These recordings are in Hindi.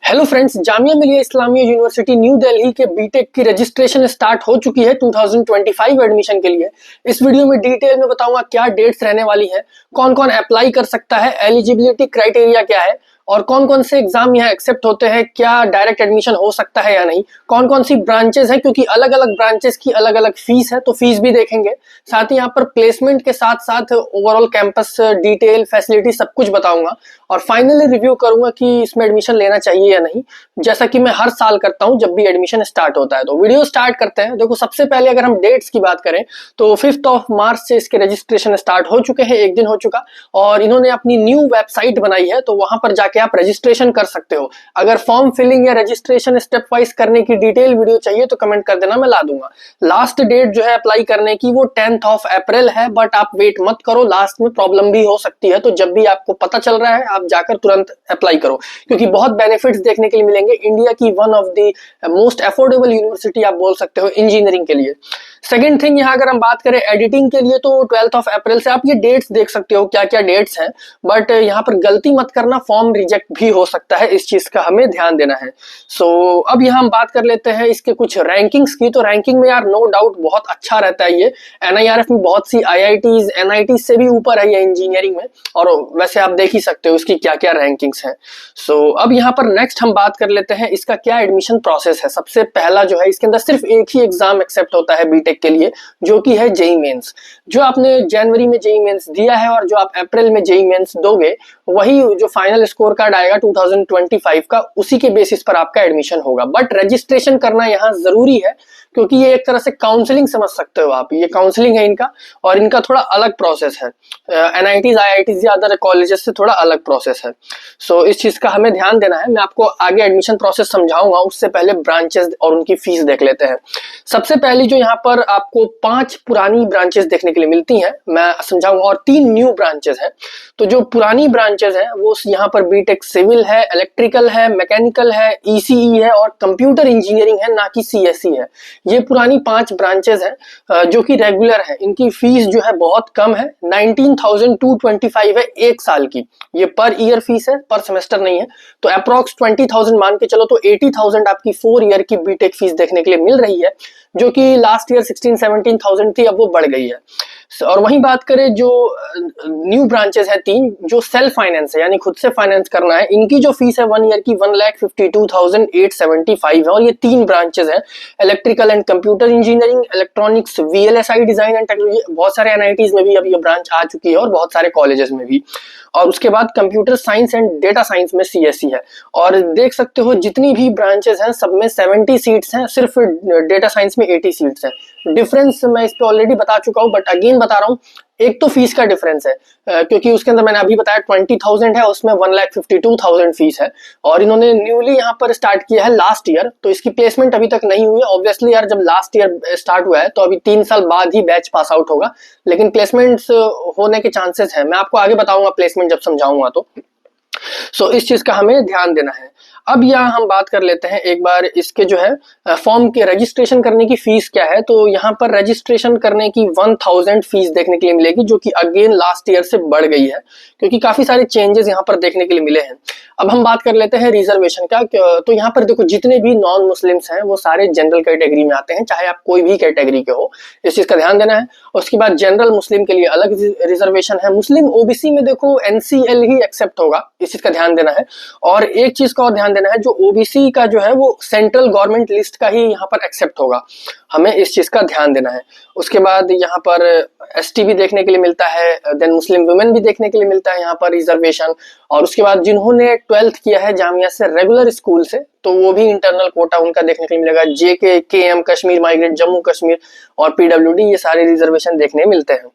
Hello friends, Jamia Millia Islamia university new Delhi के बीटेक की रजिस्ट्रेशन स्टार्ट हो चुकी है 2025 एडमिशन के लिए। इस वीडियो में डिटेल में बताऊंगा क्या डेट्स रहने वाली है, कौन कौन अप्लाई कर सकता है, एलिजिबिलिटी क्राइटेरिया क्या है और कौन कौन से एग्जाम यहाँ एक्सेप्ट होते हैं, क्या डायरेक्ट एडमिशन हो सकता है या नहीं, कौन कौन सी ब्रांचेस है क्योंकि अलग अलग ब्रांचेस की अलग अलग फीस है तो फीस भी देखेंगे। साथ ही यहाँ पर प्लेसमेंट के साथ साथ ओवरऑल कैंपस डिटेल फैसिलिटी सब कुछ बताऊंगा और फाइनली रिव्यू करूंगा कि इसमें एडमिशन लेना चाहिए या नहीं, जैसा कि मैं हर साल करता हूं जब भी एडमिशन स्टार्ट होता है। तो वीडियो स्टार्ट करते हैं। देखो, सबसे पहले अगर हम डेट्स की बात करें तो 5 मार्च से इसके रजिस्ट्रेशन स्टार्ट हो चुके हैं, एक दिन हो चुका, और इन्होंने अपनी न्यू वेबसाइट बनाई है तो वहां पर जाके आप रजिस्ट्रेशन कर सकते हो। अगर फॉर्म फिलिंग या रजिस्ट्रेशन स्टेप वाइज करने की डिटेल वीडियो चाहिए तो कमेंट कर देना, मैं ला दूंगा। लास्ट डेट जो है अप्लाई करने की वो 10 अप्रैल है, बट आप वेट मत करो, लास्ट में प्रॉब्लम भी हो सकती है। तो जब भी आपको पता चल रहा है आप जाकर तुरंत अप्लाई करो क्योंकि बहुत बेनिफिट्स देखने के लिए मिलेंगे। इंडिया की one of the most affordable university आप बोल सकते हो इंजीनियरिंग के लिए। सेकंड थिंग, यहाँ अगर हम बात करें एडिटिंग के लिए तो 12 अप्रैल से आप ये डेट्स देख सकते हो क्या क्या डेट्स हैं, बट यहाँ पर गलती मत करना, फॉर्म रिजेक्ट भी हो सकता है, इस चीज का हमें ध्यान देना है। सो अब यहाँ हम बात कर लेते हैं इसके कुछ रैंकिंग्स की। तो रैंकिंग में यार नो डाउट बहुत अच्छा रहता है ये। एनआईआरएफ में बहुत सी आईआईटीज एनआईटी से भी ऊपर है ये इंजीनियरिंग में, और वैसे आप देख ही सकते हो इसकी क्या क्या रैंकिंग्स हैं। सो अब यहाँ पर नेक्स्ट हम बात कर लेते हैं इसका क्या एडमिशन प्रोसेस है। सबसे पहला जो है, इसके अंदर सिर्फ एक ही एग्जाम एक्सेप्ट होता है बीटेक के लिए, जो कि है जेई मेंस। जो आपने जनवरी में जेई मेंस दिया है और जो आप अप्रैल में जेई मेंस दोगे, वही जो फाइनल स्कोर कार्ड आएगा 2025 का, उसी के बेसिस पर आपका एडमिशन होगा। बट रजिस्ट्रेशन करना यहाँ जरूरी है क्योंकि ये एक तरह से काउंसलिंग समझ सकते हो आप, ये काउंसलिंग है इनका, और इनका थोड़ा अलग प्रोसेस है। एनआईटीज आईआईटीज या अदर कॉलेजेस से थोड़ा अलग प्रोसेस है। सो इस चीज का हमें ध्यान देना है। मैं आपको आगे एडमिशन प्रोसेस समझाऊंगा, उससे पहले ब्रांचेस और उनकी फीस देख लेते हैं। सबसे पहली जो यहाँ पर आपको 5 पुरानी ब्रांचेस देखने के लिए मिलती हैं, मैं समझाऊंगा, और 3 न्यू ब्रांचेस हैं। तो जो पुरानी ब्रांचेस हैं वो यहाँ पर बीटेक सिविल है, इलेक्ट्रिकल है, मैकेनिकल है, ईसीई है और कंप्यूटर इंजीनियरिंग है, ना कि सीएसई है। ये पुरानी 5 ब्रांचेस हैं जो कि रेगुलर है। इनकी फीस जो है बहुत कम है, 19,225 है एक साल की। ये पर ईयर फीस है, पर सेमेस्टर नहीं है। तो अप्रॉक्स 20,000 मान के चलो, तो 80,000 आपकी 4 ईयर की बीटेक फीस देखने के लिए मिल रही है, जो कि लास्ट ईयर 16-17,000 थी, अब वो बढ़ गई है। और वहीं बात करें जो न्यू ब्रांचेस हैं 3, जो सेल्फ फाइनेंस है, यानी खुद से फाइनेंस करना है, इनकी जो फीस है 1 ईयर की 1,52,875 है। और ये 3 ब्रांचेस हैं, electrical and computer engineering, electronics, VLSI design and technology, बहुत सारे एनआईटीज में भी अब ये ब्रांच आ चुकी है और बहुत सारे कॉलेजेस में भी। और उसके बाद computer science and data science में सीएससी है। और देख सकते हो जितनी भी ब्रांचेस हैं सब में 70 सीट्स हैं, सिर्फ डेटा साइंस में 80 सीट्स हैं। डिफरेंस मैं इस पे ऑलरेडी बता चुका हूं, बट अगेन बता रहा हूं। एक तो फीस का डिफरेंस है, क्योंकि उसके अंदर मैंने अभी बताया 20,000 है, उसमें 1,52,000 फीस है। और इन्होंने न्यूली यहाँ पर स्टार्ट किया है लास्ट ईयर, तो इसकी प्लेसमेंट अभी तक नहीं हुई है। ऑब्वियसली यार, जब लास्ट ईयर स्टार्ट हुआ है तो अभी 3 साल बाद ही बैच पास आउट होगा, लेकिन प्लेसमेंट्स होने के चांसेस है। मैं आपको आगे बताऊंगा प्लेसमेंट जब समझाऊंगा तो। सो इस चीज का हमें ध्यान देना है। अब यहाँ हम बात कर लेते हैं एक बार इसके जो है फॉर्म के रजिस्ट्रेशन करने की फीस क्या है। तो यहाँ पर रजिस्ट्रेशन करने की 1,000 फीस देखने के लिए मिलेगी, जो कि अगेन लास्ट ईयर से बढ़ गई है क्योंकि काफी सारे चेंजेस यहाँ पर देखने के लिए मिले हैं। अब हम बात कर लेते हैं रिजर्वेशन का। तो यहाँ पर देखो, जितने भी नॉन मुस्लिम्स हैं वो सारे जनरल कैटेगरी में आते हैं, चाहे आप कोई भी कैटेगरी के हो, इस चीज का ध्यान देना है। उसके बाद जनरल मुस्लिम के लिए अलग रिजर्वेशन है। मुस्लिम ओबीसी में देखो एनसीएल ही एक्सेप्ट होगा, इस चीज का ध्यान देना है। और एक चीज का और ध्यान देना है, जो ओबीसी का जो है वो सेंट्रल गवर्नमेंट लिस्ट का ही यहाँ पर एक्सेप्ट होगा, हमें इस चीज का ध्यान देना है। उसके बाद यहाँ पर एसटी भी देखने के लिए मिलता है, देन मुस्लिम वुमेन भी देखने के लिए मिलता है यहाँ पर रिजर्वेशन। और उसके बाद जिन्होंने 12th किया है जामिया से रेगुलर स्कूल से, तो वो भी इंटरनल कोटा उनका देखने के लिए मिलेगा। जेके, केएम, कश्मीर माइग्रेट, जम्मू कश्मीर और पीडब्ल्यूडी, ये सारे रिजर्वेशन देखने मिलते हैं।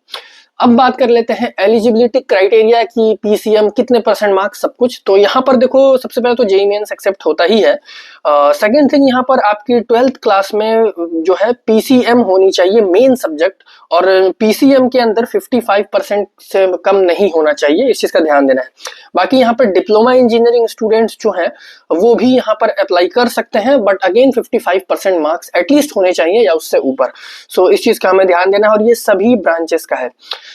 अब बात कर लेते हैं एलिजिबिलिटी क्राइटेरिया की, पीसीएम कितने % मार्क्स, सब कुछ। तो यहाँ पर देखो, सबसे पहले तो जेईई मेंस एक्सेप्ट होता ही है। सेकंड थिंग, यहाँ पर आपकी 12th क्लास में जो है पीसीएम होनी चाहिए मेन सब्जेक्ट, और पीसीएम के अंदर 55% से कम नहीं होना चाहिए, इस चीज का ध्यान देना है। बाकी यहाँ पर डिप्लोमा इंजीनियरिंग स्टूडेंट्स जो हैं वो भी यहाँ पर अप्लाई कर सकते हैं, बट अगेन 55% मार्क्स एटलीस्ट होने चाहिए या उससे ऊपर। सो इस चीज का हमें ध्यान देना है, और ये सभी ब्रांचेस का है।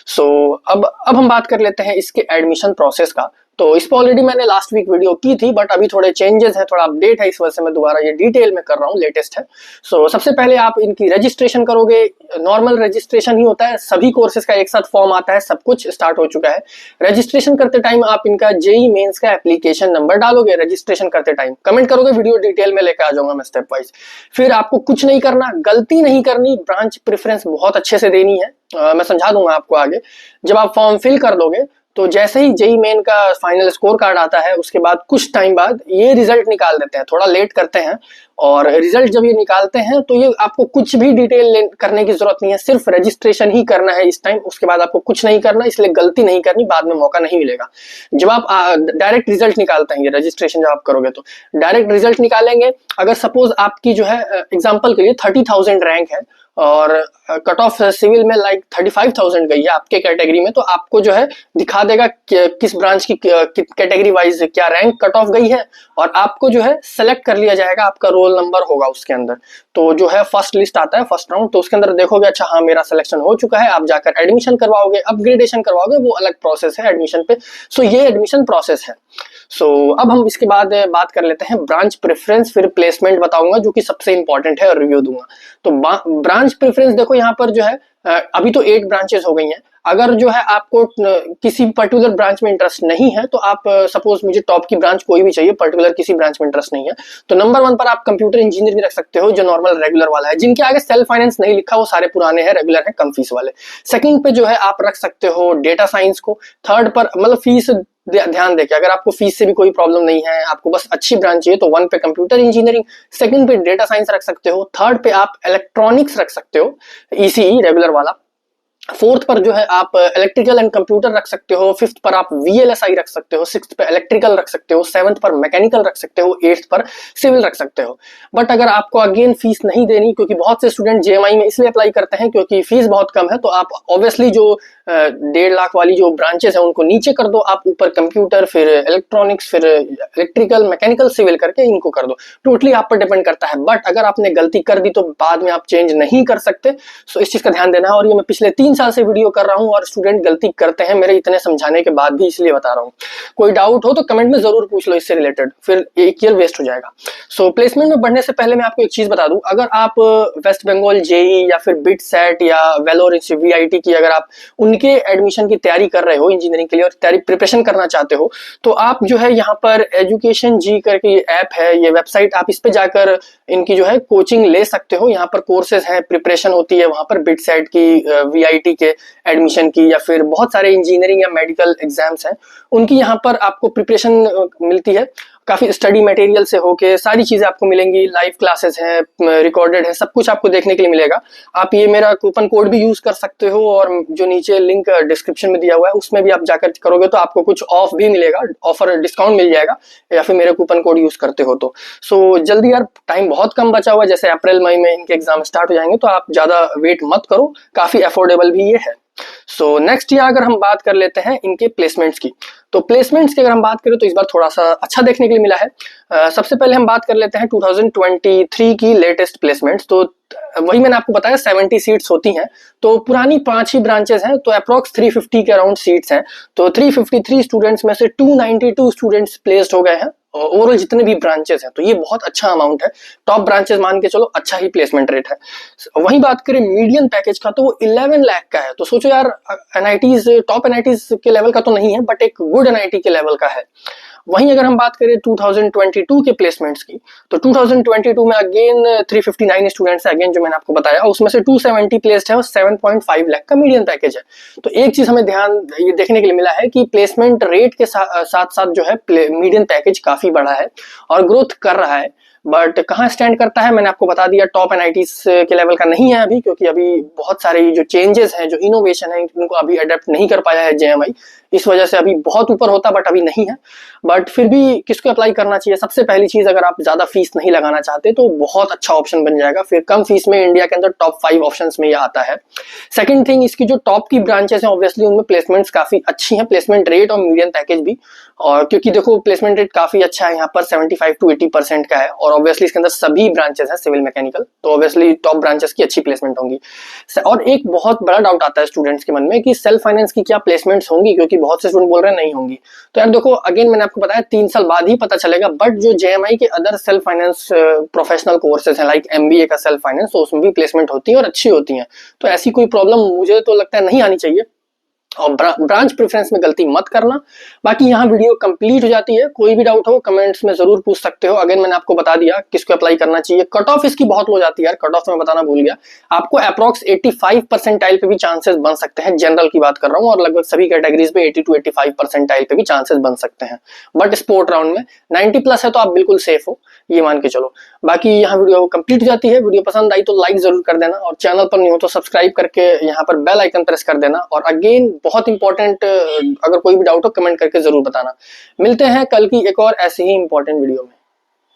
सो अब हम बात कर लेते हैं इसके एडमिशन प्रोसेस का। तो इस पर ऑलरेडी मैंने लास्ट वीक वीडियो की थी, बट अभी थोड़े चेंजेस है, थोड़ा अपडेट है, इस वजह से मैं दोबारा ये डिटेल में कर रहा हूँ, लेटेस्ट है। सो सबसे पहले आप इनकी रजिस्ट्रेशन करोगे, नॉर्मल रजिस्ट्रेशन ही होता है, सभी कोर्सेज का एक साथ फॉर्म आता है, सब कुछ स्टार्ट हो चुका है। रजिस्ट्रेशन करते टाइम आप इनका जेई मेंस का एप्लीकेशन नंबर डालोगे, रजिस्ट्रेशन करते टाइम कमेंट करोगे, वीडियो डिटेल में लेकर आ जाऊंगा मैं स्टेप वाइज। फिर आपको कुछ नहीं करना, गलती नहीं करनी, ब्रांच प्रेफरेंस बहुत अच्छे से देनी है, मैं समझा दूंगा आपको आगे। जब आप फॉर्म फिल कर दोगे तो जैसे ही जेई मेन का फाइनल स्कोर कार्ड आता है, उसके बाद कुछ टाइम बाद ये रिजल्ट निकाल देते हैं, थोड़ा लेट करते हैं। और रिजल्ट जब ये निकालते हैं तो ये आपको कुछ भी डिटेल करने की जरूरत नहीं है, सिर्फ रजिस्ट्रेशन ही करना है इस टाइम, उसके बाद आपको कुछ नहीं करना, इसलिए गलती नहीं करनी, बाद में मौका नहीं मिलेगा। जब आप डायरेक्ट रिजल्ट निकालते हैं, ये रजिस्ट्रेशन जब आप करोगे तो डायरेक्ट रिजल्ट निकालेंगे। अगर सपोज आपकी जो है एग्जाम्पल के लिए 30,000 रैंक है और कट ऑफ सिविल में लाइक 35,000 गई है आपके कैटेगरी में, तो आपको जो है दिखा देगा किस ब्रांच की कैटेगरी वाइज क्या रैंक कट ऑफ गई है, और आपको जो है सेलेक्ट कर लिया जाएगा, आपका रोल नंबर होगा उसके अंदर। तो जो है फर्स्ट लिस्ट आता है, फर्स्ट राउंड, तो उसके अंदर देखोगे अच्छा हाँ मेरा सिलेक्शन हो चुका है, आप जाकर एडमिशन करवाओगे, अपग्रेडेशन करवाओगे, वो अलग प्रोसेस है एडमिशन पे। सो ये एडमिशन प्रोसेस है। सो अब हम इसके बाद बात कर लेते हैं ब्रांच प्रेफरेंस, फिर प्लेसमेंट बताऊंगा जो कि सबसे इंपॉर्टेंट है, और रिव्यू दूंगा। तो ब्रांच प्रेफरेंस देखो यहाँ पर जो है अभी तो 8 ब्रांचेस हो गई हैं। अगर जो है आपको किसी पर्टिकुलर ब्रांच में इंटरेस्ट नहीं है, तो आप सपोज मुझे टॉप की ब्रांच कोई भी चाहिए, पर्टिकुलर किसी ब्रांच में इंटरेस्ट नहीं है, तो नंबर 1 पर आप कंप्यूटर इंजीनियर भी रख सकते हो, जो नॉर्मल रेगुलर वाला है, जिनके आगे सेल्फ फाइनेंस नहीं लिखा वो सारे पुराने हैं, रेगुलर है, कम फीस वाले। सेकंड पे जो है आप रख सकते हो डेटा साइंस को। थर्ड पर मतलब फीस ध्यान देके, अगर आपको फीस से भी कोई प्रॉब्लम नहीं है, आपको बस अच्छी ब्रांच चाहिए, तो 1 पे कंप्यूटर इंजीनियरिंग, सेकंड पे डेटा साइंस रख सकते हो, थर्ड पे आप इलेक्ट्रॉनिक्स रख सकते हो, ईसीई रेगुलर वाला, फोर्थ पर जो है आप इलेक्ट्रिकल एंड कंप्यूटर रख सकते हो, फिफ्थ पर आप वीएलएसआई रख सकते हो, सिक्स्थ पर इलेक्ट्रिकल रख सकते हो, सेवंथ पर मैकेनिकल रख सकते हो, एट्थ पर सिविल रख सकते हो। बट अगर आपको अगेन फीस नहीं देनी, क्योंकि बहुत से स्टूडेंट जेएमआई में इसलिए अप्लाई करते हैं क्योंकि फीस बहुत कम है, तो आप ऑब्वियसली जो 1.5 लाख वाली जो ब्रांचेस है उनको नीचे कर दो, आप ऊपर कंप्यूटर, फिर इलेक्ट्रॉनिक्स, फिर इलेक्ट्रिकल, मैकेनिकल, सिविल करके इनको कर दो। टोटली आप पर डिपेंड करता है, बट अगर आपने गलती कर दी तो बाद में आप चेंज नहीं कर सकते। सो इस चीज का ध्यान देना है। और ये मैं पिछले 3 साल से वीडियो कर रहा हूँ और स्टूडेंट गलती करते हैं मेरे इतने समझाने के बाद भी, इसलिए बता रहा हूँ। कोई डाउट हो तो कमेंट में जरूर पूछ लो इससे रिलेटेड, फिर एक ईयर वेस्ट हो जाएगा। सो प्लेसमेंट में बढ़ने से पहले मैं आपको एक चीज बता दूं, अगर आप वेस्ट बंगाल जेई या फिर बिट सेट या वेलोर वीआईटी की अगर आप उनके एडमिशन की तैयारी कर रहे हो इंजीनियरिंग के लिए और तैयारी प्रिपरेशन करना चाहते हो, तो आप जो है यहाँ पर एजुकेशन जी करके ये ऐप है, ये वेबसाइट, आप इस पे जाकर इनकी जो है कोचिंग ले सकते हो। यहाँ पर कोर्सेज है, प्रिपरेशन होती है वहां पर, बिट सेट की, वीआईटी के एडमिशन की, या फिर बहुत सारे इंजीनियरिंग या मेडिकल एग्जाम्स हैं उनकी यहाँ पर आपको प्रिपरेशन मिलती है। काफी स्टडी मटेरियल से होके सारी चीजें आपको मिलेंगी, लाइव क्लासेस हैं, रिकॉर्डेड है, सब कुछ आपको देखने के लिए मिलेगा। आप ये मेरा कूपन कोड भी यूज कर सकते हो, और जो नीचे लिंक डिस्क्रिप्शन में दिया हुआ है उसमें भी आप जाकर करोगे तो आपको कुछ ऑफ भी मिलेगा, ऑफर डिस्काउंट मिल जाएगा, या फिर मेरे कूपन कोड यूज करते हो तो। सो जल्दी यार, टाइम बहुत कम बचा हुआ है, जैसे अप्रैल मई में इनके एग्जाम स्टार्ट हो जाएंगे, तो आप ज्यादा वेट मत करो, काफी अफोर्डेबल भी ये है। सो नेक्स्ट ईयर अगर हम बात कर लेते हैं इनके प्लेसमेंट्स की, तो प्लेसमेंट्स की अगर हम बात करें तो इस बार थोड़ा सा अच्छा देखने के लिए मिला है। सबसे पहले हम बात कर लेते हैं 2023 की लेटेस्ट प्लेसमेंट्स। तो वही मैंने आपको बताया 70 सीट्स होती हैं, तो पुरानी 5 ही ब्रांचेस हैं, तो अप्रॉक्स 350 के अराउंड सीट्स हैं। तो 353 स्टूडेंट्स में से 292 स्टूडेंट्स प्लेस्ड हो गए हैं ओवरऑल जितने भी ब्रांचेस हैं, तो ये बहुत अच्छा अमाउंट है। टॉप ब्रांचेस मान के चलो अच्छा ही प्लेसमेंट रेट है। वहीं बात करें मीडियन पैकेज का, तो वो 11 लाख का है। तो सोचो यार, एनआईटीज टॉप एनआईटीज के लेवल का तो नहीं है, बट एक गुड एनआईटी के लेवल का है। वहीं अगर हम बात करें 2022 के प्लेसमेंट्स की, तो 2022 में अगेन 359 स्टूडेंट्स है, अगेन जो मैंने आपको बताया, उसमें से 270 प्लेस्ड है और 7.5 लाख का मीडियन पैकेज है। तो एक चीज हमें ध्यान ये देखने के लिए मिला है कि प्लेसमेंट रेट के साथ साथ जो है मीडियन पैकेज काफी बड़ा है और ग्रोथ कर रहा है। बट कहाँ स्टैंड करता है मैंने आपको बता दिया, टॉप एनआईटीज के लेवल का नहीं है अभी, क्योंकि अभी बहुत सारे जो चेंजेस हैं, जो इनोवेशन है, उनको अभी अडेप्ट नहीं कर पाया है जेएमआई, इस वजह से अभी बहुत ऊपर होता बट अभी नहीं है। बट फिर भी किसको अप्लाई करना चाहिए? सबसे पहली चीज, अगर आप ज्यादा फीस नहीं लगाना चाहते तो बहुत अच्छा ऑप्शन बन जाएगा, फिर कम फीस में इंडिया के अंदर टॉप 5 ऑप्शंस में ये आता है। सेकंड थिंग, इसकी जो टॉप की ब्रांचेस हैं ऑब्वियसली उनमें प्लेसमेंट्स काफी अच्छी हैं, प्लेसमेंट रेट और मीडियन पैकेज भी। और क्योंकि देखो प्लेसमेंट रेट काफी अच्छा है यहाँ पर, 75 to 80% का है, और ऑब्वियसली इसके अंदर सभी ब्रांचेस हैं सिविल मैकेनिकल, तो ऑब्वियसली टॉप ब्रांचेस की अच्छी प्लेसमेंट होंगी। और एक बहुत बड़ा डाउट आता है स्टूडेंट्स के मन में कि सेल्फ फाइनेंस की क्या प्लेसमेंट्स होंगी, क्योंकि बाकी बहुत से स्टूडेंट बोल रहे हैं नहीं होंगी। तो यार देखो, अगेन मैंने आपको बताया 3 साल बाद ही पता चलेगा, बट जो JMI के other self finance professional courses हैं लाइक MBA का सेल्फ फाइनेंस, तो उसमें भी प्लेसमेंट होती है और अच्छी होती है। तो ऐसी कोई प्रॉब्लम मुझे तो लगता है नहीं आनी चाहिए, और ब्रांच प्रेफरेंस में गलती मत करना। बाकी यहाँ वीडियो कंप्लीट हो जाती है। कोई भी डाउट हो कमेंट्स में जरूर पूछ सकते हो। अगेन मैंने आपको बता दिया किसको अप्लाई करना चाहिए। कट ऑफ इसकी बहुत लो जाती है यार, कट ऑफ में बताना भूल गया आपको। अप्रॉक्स 85 परसेंटाइल पे भी चांसेस बन सकते हैं, जनरल की बात कर रहा हूँ, और लगभग सभी कैटेगरीज में 80 to 85 परसेंटाइल पे भी चांसेस बन सकते हैं। बट स्पोर्ट राउंड में 90 प्लस है तो आप बिल्कुल सेफ हो, ये मान के चलो। बाकी यहाँ वीडियो कंप्लीट हो जाती है। वीडियो पसंद आई तो लाइक जरूर कर देना, और चैनल पर नहीं हो तो सब्सक्राइब करके यहाँ पर बेल आइकन प्रेस कर देना। और अगेन बहुत इंपॉर्टेंट, अगर कोई भी डाउट हो कमेंट करके जरूर बताना। मिलते हैं कल की एक और ऐसे ही इंपॉर्टेंट वीडियो में।